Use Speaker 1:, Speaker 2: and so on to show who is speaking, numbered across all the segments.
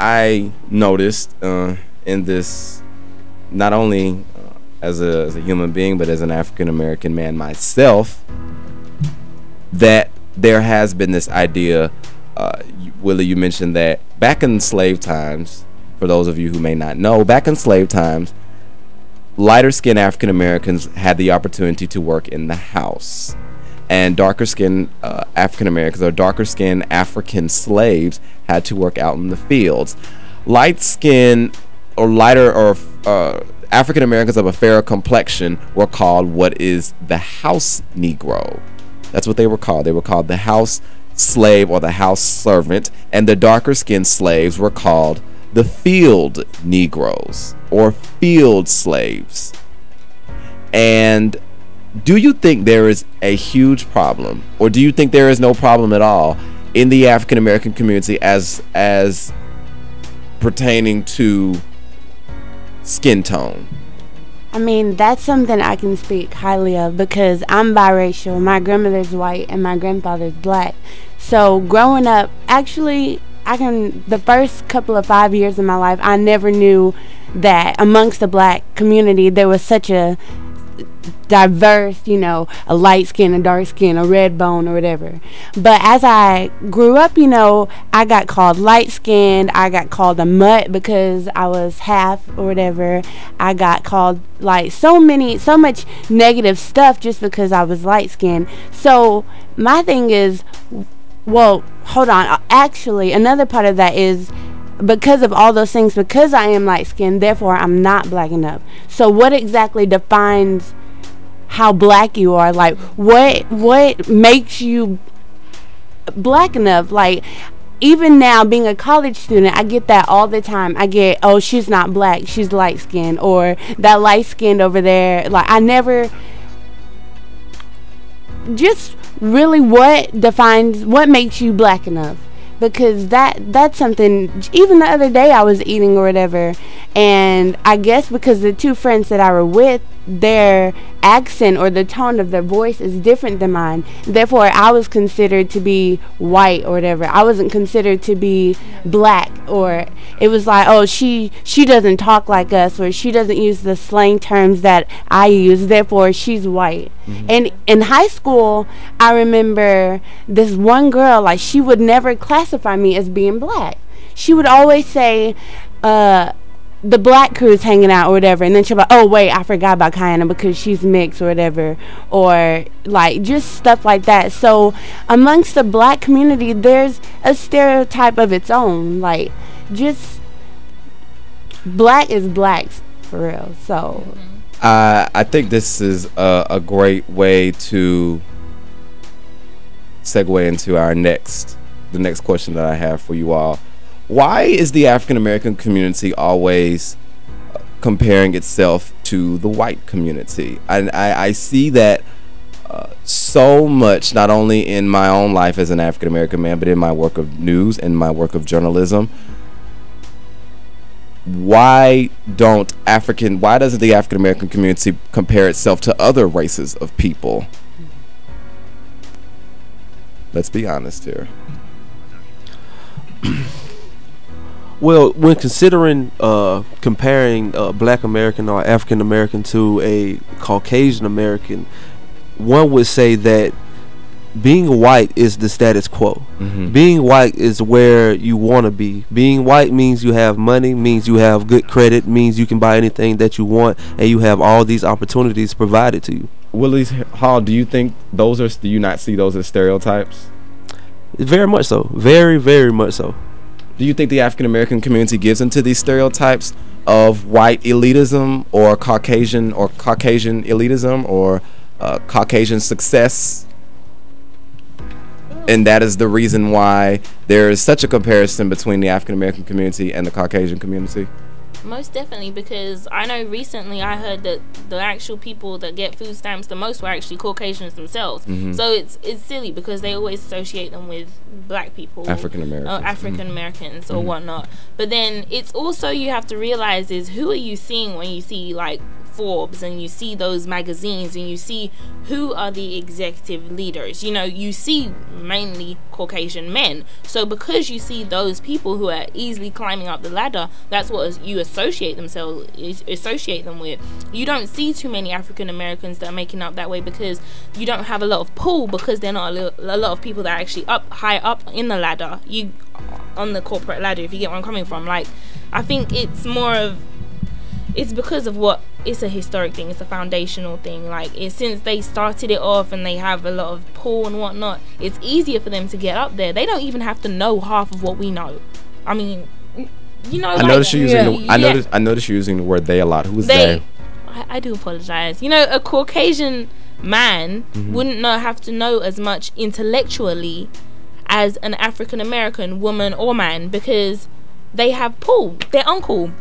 Speaker 1: I noticed in this, not only as a human being, but as an African American man myself, that there has been this idea. Willie, you mentioned that back in slave times, for those of you who may not know, back in slave times, lighter skinned African Americans had the opportunity to work in the house, and darker skinned African Americans or darker skinned African slaves had to work out in the fields. Light skinned or lighter or African Americans of a fairer complexion were called what is the house Negro. That's what they were called. They were called the house slave or the house servant, and the darker skinned slaves were called the field Negroes or field slaves. And do you think there is a huge problem, or do you think there is no problem at all in the African American community as pertaining to skin tone?
Speaker 2: I mean, that's something I can speak highly of because I'm biracial. My grandmother's white and my grandfather's black. So growing up, actually, the first couple of 5 years of my life, I never knew that amongst the black community there was such a diverse, you know, a light skin, a dark skin, a red bone or whatever. But as I grew up, you know, I got called light skinned, I got called a mutt because I was half or whatever. I got called like so much negative stuff just because I was light skinned. So my thing is, well, hold on, actually another part of that is because of all those things, because I am light skinned, therefore I'm not black enough. So what exactly defines how black you are? Like what makes you black enough? Like even now being a college student, I get that all the time. I get, oh, she's not black, she's light skinned, or that light skinned over there. Like I never just really what makes you black enough? Because that's something. Even the other day I was eating or whatever, and I guess because the two friends that I were with, their accent or the tone of their voice is different than mine, therefore I was considered to be white or whatever. I wasn't considered to be black, or it was like, oh, she doesn't talk like us, or she doesn't use the slang terms that I use, therefore she's white. And in high school, I remember this one girl, like, she would never classify me as being black. She would always say, the black crew's hanging out or whatever, and then she'll be like, oh wait, I forgot about Kiana because she's mixed or whatever, or like just stuff like that. So amongst the black community, there's a stereotype of its own. Like, just black is black for real. So
Speaker 1: I think this is a great way to segue into the next question that I have for you all. Why is the African American community always comparing itself to the white community? I see that so much, not only in my own life as an African American man, but in my work of news and my work of journalism. Why doesn't the African American community compare itself to other races of people? Let's be honest here.
Speaker 3: Well, when considering comparing Black American or African American to a Caucasian American, one would say that being white is the status quo. Being white is where you want to be. Being white means you have money, means you have good credit, means you can buy anything that you want, and you have all these opportunities provided to you.
Speaker 1: Willie Hall, do you not see those as stereotypes?
Speaker 3: Very much so. Very, very much so.
Speaker 1: Do you think the African American community gives into these stereotypes of white elitism or Caucasian elitism or Caucasian success? And that is the reason why there is such a comparison between the African American community and the Caucasian community?
Speaker 4: Most definitely, because I know recently I heard that the actual people that get food stamps the most were actually Caucasians themselves. So it's silly because they always associate them with black people,
Speaker 1: African Americans,
Speaker 4: or whatnot. But then it's also, you have to realize is, who are you seeing when you see like Forbes and you see those magazines and you see who are the executive leaders, you know, you see mainly Caucasian men. So because you see those people who are easily climbing up the ladder, that's what you associate them with. You don't see too many African Americans that are making up that way because you don't have a lot of pull, because they're not a lot of people that are actually high up in the ladder, you on the corporate ladder, if you get where I'm coming from. Like, I think it's more of, it's because of what, it's a historic thing, it's a foundational thing. Like, it's since they started it off and they have a lot of pull and whatnot, it's easier for them to get up there. They don't even have to know half of what we know. I mean, you know,
Speaker 1: I noticed you're using I noticed you're using the word they a lot. Who's they?
Speaker 4: I do apologize. You know, a Caucasian man wouldn't have to know as much intellectually as an African American woman or man, because they have pull. Their uncle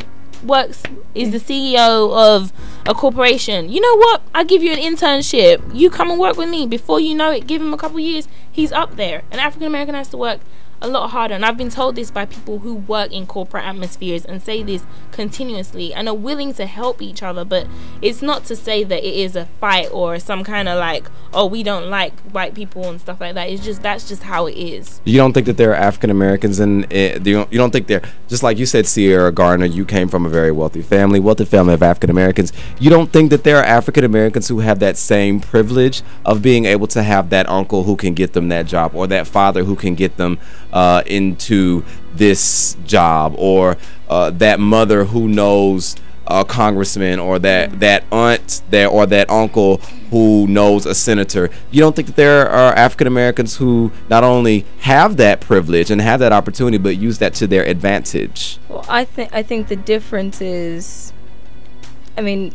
Speaker 4: is the CEO of a corporation. You know what? I'll give you an internship. You come and work with me. Before you know it, give him a couple years, he's up there. An African American has to work a lot harder, and I've been told this by people who work in corporate atmospheres and say this continuously and are willing to help each other. But it's not to say that it is a fight or some kind of like, oh, we don't like white people and stuff like that. It's just, that's just how it is.
Speaker 1: You don't think that there are African Americans and you don't think they're, just like you said, Sierra Garner, you came from a very wealthy family of African Americans. You don't think that there are African Americans who have that same privilege of being able to have that uncle who can get them that job, or that father who can get them into this job, or that mother who knows a congressman, or that aunt there, or that uncle who knows a senator? You don't think that there are African Americans who not only have that privilege and have that opportunity, but use that to their advantage?
Speaker 5: Well, I think the difference is, I mean,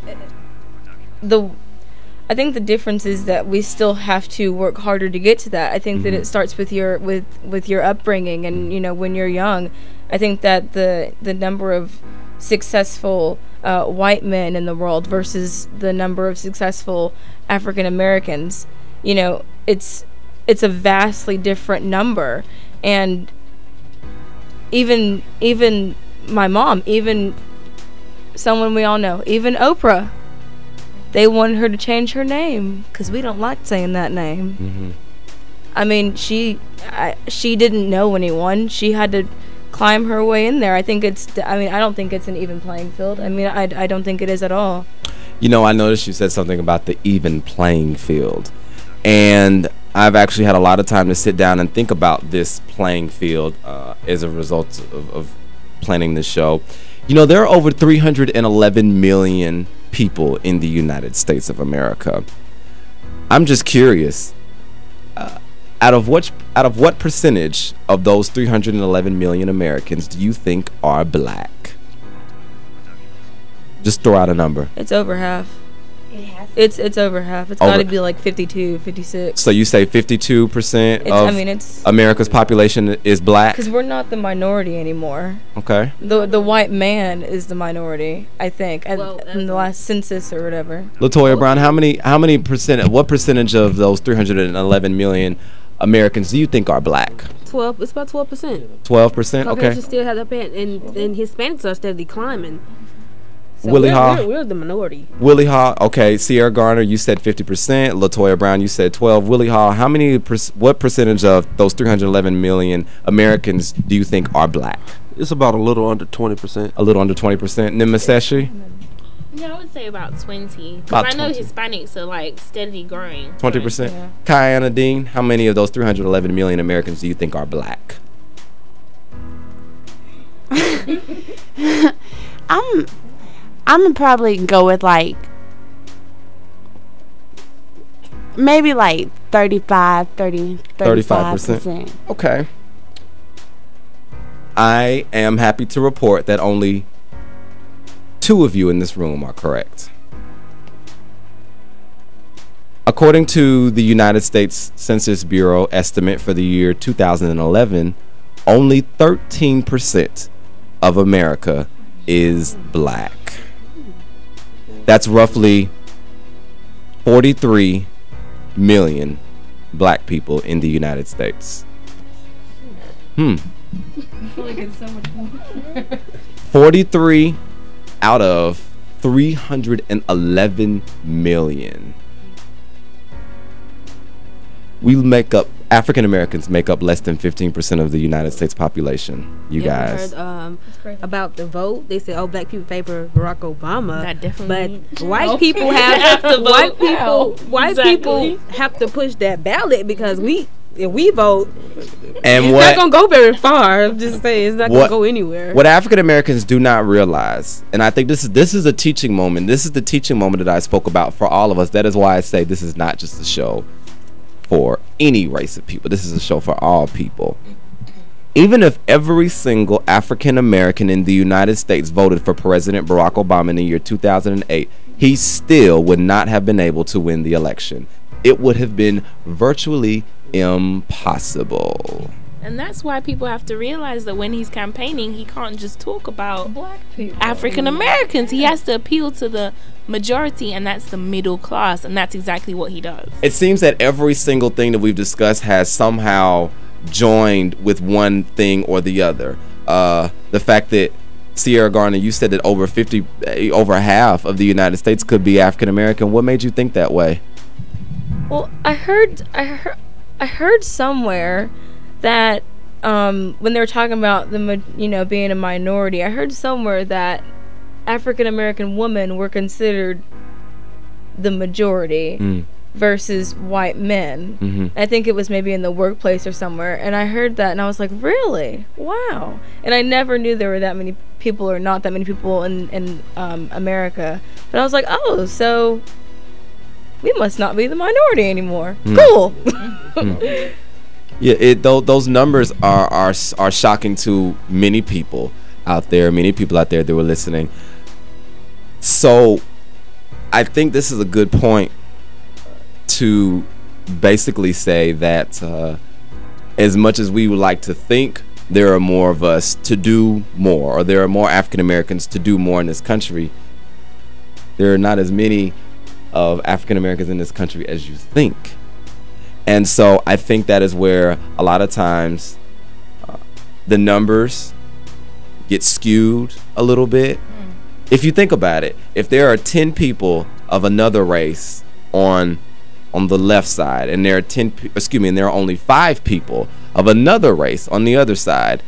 Speaker 5: I think the difference is that we still have to work harder to get to that. I think that it starts with your upbringing, and you know, when you're young. I think that the number of successful white men in the world versus the number of successful African Americans, you know, it's a vastly different number. And even my mom, even someone we all know, even Oprah, they wanted her to change her name because we don't like saying that name. I mean, she didn't know anyone. She had to climb her way in there. I don't think it's an even playing field. I mean, I don't think it is at all.
Speaker 1: You know, I noticed you said something about the even playing field, and I've actually had a lot of time to sit down and think about this playing field as a result of planning this show. You know, there are over 311 million people in the United States of America. I'm just curious, out of what percentage of those 311 million Americans do you think are black? Just throw out a number.
Speaker 5: It's over half. It's over half. It's got to be like 52, 56.
Speaker 1: So you say 52% of America's population is black?
Speaker 5: Because we're not the minority anymore.
Speaker 1: Okay.
Speaker 5: The white man is the minority, I think, in the last census or whatever.
Speaker 1: Latoya Brown, what percentage of those 311 million Americans do you think are black?
Speaker 6: 12. It's about 12%.
Speaker 1: 12%. Okay.
Speaker 6: Caucasians still have that pay, and Hispanics are steadily climbing. So
Speaker 1: Willie Haw,
Speaker 6: we're the minority.
Speaker 1: Willie Haw, okay. Sierra Garner, you said 50%. Latoya Brown, you said 12. Willie Haw, what percentage of those 311 million Americans do you think are black?
Speaker 3: It's about a little under 20%.
Speaker 1: A little under 20%. Nimaseshi?
Speaker 4: Yeah, I would say about 20. Because I know Hispanics are like steadily growing.
Speaker 1: 20%.
Speaker 5: Yeah.
Speaker 1: Kiana Dean, how many of those 311 million Americans do you think are black?
Speaker 2: I'm gonna probably go with like maybe like 35%.
Speaker 1: Okay. I am happy to report that only 2 of you in this room are correct. According to the United States Census Bureau estimate for the year 2011, only 13% of America is black. That's roughly 43 million black people in the United States. 43 out of 311 million. African Americans make up less than 15% of the United States population. You guys.
Speaker 6: Heard, about the vote. They said, "Oh, black people favor Barack Obama."
Speaker 4: That definitely.
Speaker 6: But white people have
Speaker 4: to
Speaker 6: white
Speaker 4: vote.
Speaker 6: people. White
Speaker 4: Exactly.
Speaker 6: people have to push that ballot because if we vote,
Speaker 1: And
Speaker 6: it's
Speaker 1: what
Speaker 6: not gonna go very far. I'm just saying, it's not gonna go anywhere.
Speaker 1: What African Americans do not realize, and I think this is a teaching moment. This is the teaching moment that I spoke about for all of us. That is why I say this is not just a show for any race of people. This is a show for all people. Even if every single African American in the United States voted for President Barack Obama in the year 2008, he still would not have been able to win the election. It would have been virtually impossible.
Speaker 4: And that's why people have to realize that when he's campaigning, he can't just talk about
Speaker 5: Black people.
Speaker 4: African Americans. He has to appeal to the majority, and that's the middle class, and that's exactly what he does.
Speaker 1: It seems that every single thing that we've discussed has somehow joined with one thing or the other. The fact that Sierra Garner, you said that over half of the United States could be African American. What made you think that way?
Speaker 5: Well, I heard somewhere that when they were talking about being a minority, I heard somewhere that African American women were considered the majority versus white men.
Speaker 1: Mm-hmm.
Speaker 5: I think it was maybe in the workplace or somewhere, and I heard that and I was like, really? Wow. And I never knew there were that many people or not that many people in America, but I was like, oh, so we must not be the minority anymore. Cool.
Speaker 1: Yeah, those numbers are shocking to many people out there. Many people out there that were listening. So, I think this is a good point to basically say that as much as we would like to think there are more of us to do more, or there are more African Americans to do more in this country, there are not as many of African Americans in this country as you think. And so I think that is where a lot of times the numbers get skewed a little bit. If you think about it, if there are 10 people of another race on the left side, and there are only 5 people of another race on the other side,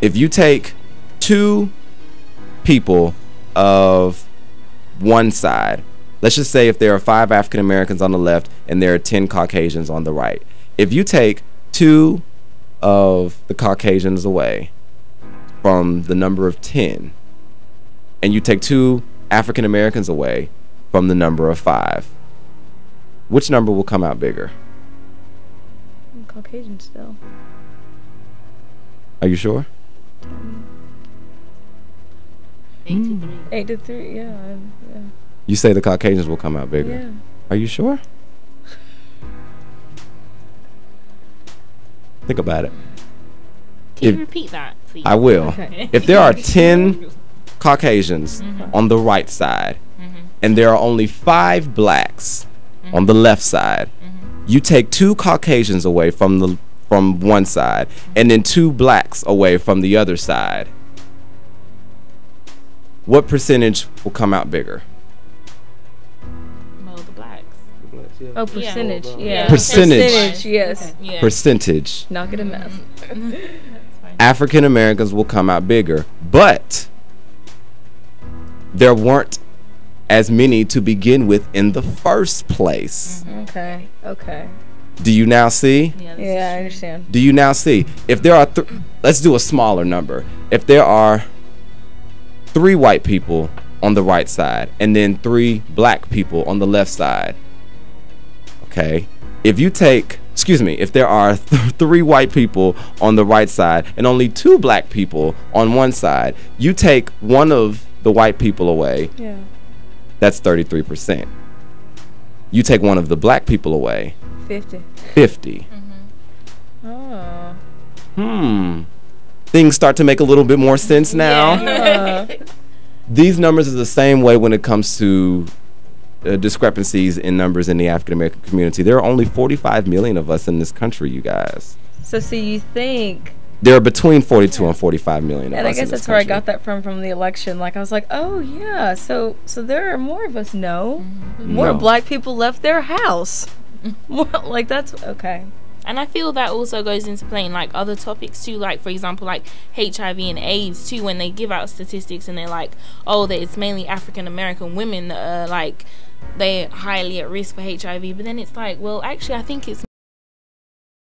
Speaker 1: if you take 2 people of one side, let's just say if there are 5 African Americans on the left and there are 10 Caucasians on the right, if you take 2 of the Caucasians away from the number of 10, and you take 2 African Americans away from the number of 5, which number will come out bigger?
Speaker 5: Caucasian still.
Speaker 1: Are you sure?
Speaker 5: 8 to 3, yeah.
Speaker 1: You say the Caucasians will come out bigger.
Speaker 5: Yeah.
Speaker 1: Are you sure? Think about it.
Speaker 4: Can you repeat that, please?
Speaker 1: I will.
Speaker 5: Okay.
Speaker 1: If there are 10 Caucasians on the right side, and there are only 5 blacks on the left side, you take 2 Caucasians away from one side, and then 2 blacks away from the other side. What percentage will come out bigger?
Speaker 4: Well, the blacks.
Speaker 5: Oh, percentage.
Speaker 4: Yeah.
Speaker 5: Yeah.
Speaker 1: Percentage.
Speaker 5: Yes.
Speaker 4: Yeah.
Speaker 1: Percentage.
Speaker 5: Not good at math.
Speaker 1: African Americans will come out bigger, but there weren't as many to begin with in the first place.
Speaker 5: Okay.
Speaker 1: Do you now see?
Speaker 5: Yeah, I understand.
Speaker 1: Do you now see? If there are, let's do a smaller number. If there are 3 white people on the right side and then 3 black people on the left side, okay? If there are 3 white people on the right side and only 2 black people on one side, you take one of the white people away,
Speaker 5: Yeah.
Speaker 1: that's 33%. You take one of the black people away,
Speaker 5: 50.
Speaker 1: 50.
Speaker 5: Oh.
Speaker 1: Things start to make a little bit more sense now. These numbers are the same way when it comes to discrepancies in numbers in the African American community. There are only 45 million of us in this country, you guys.
Speaker 5: So you think
Speaker 1: there are between 42 and 45 million of
Speaker 5: And
Speaker 1: us
Speaker 5: I guess
Speaker 1: in this
Speaker 5: that's where I
Speaker 1: country.
Speaker 5: got that from the election. Like, I was like, oh yeah, so there are more of us. No, more
Speaker 1: No.
Speaker 5: black people left their house. More, like, that's okay.
Speaker 4: And I feel that also goes into playing like other topics too, like for example like HIV and AIDS too, when they give out statistics and they're like, oh, that it's mainly African American women that are like they're highly at risk for HIV, but then it's like, well, actually I think it's